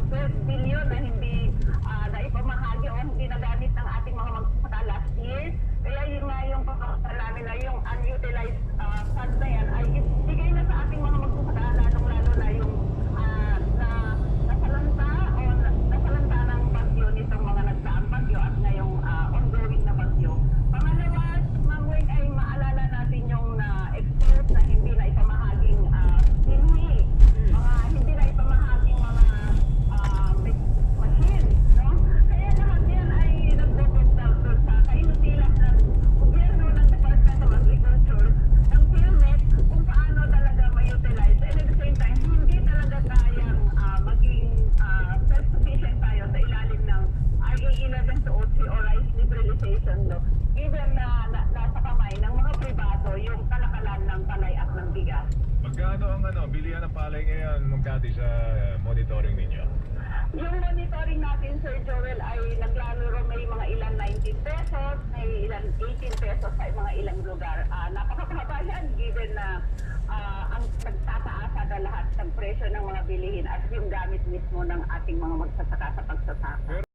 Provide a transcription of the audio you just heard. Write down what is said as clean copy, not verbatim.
12 billion na hindi naipamahagi o hindi nagamit ng ating mga magsasaka last year. Kaya yun nga yung pagkakasal namin na yung unutilized funds na yan ay ibigay na sa ating mga magsasaka, lalong-lalo na yung nasalanta o nasalanta ng bagyo nitong mga nagdaang bagyo at ngayong ongoing na bagyo. Pangalawa, Ma'am Weng, ay maalala natin yung export na hindi na ipamahaging pinhi, mga hindi na ipamahaging mga machine, no? Kaya lahat yan ay nagpo-consult doon sa kainutilan ng gobyerno ng Department of Agriculture, ng PhilMet, kung paano talaga ma-utilize. And at the same time, hindi talaga kayang maging self-sufficient tayo sa ilalim ng RA 11-203 o Rice Liberalization Law, given na nasa kamay ng mga pribado yung kalakalan ng palay at ng bigas. Magkano ang bilihan ng palay ngayon, Ma'am Cathy, sa monitoring ninyo? Yung monitoring natin, Sir Joel, ay naglalaro may mga ilan 19 pesos, may ilan 18 pesos sa mga ilang lugar. Napakababa yan given na ang nagtataasa na lahat ng presyo ng mga bilihin at yung gamit mismo ng ating mga magsasaka sa pagsasaka.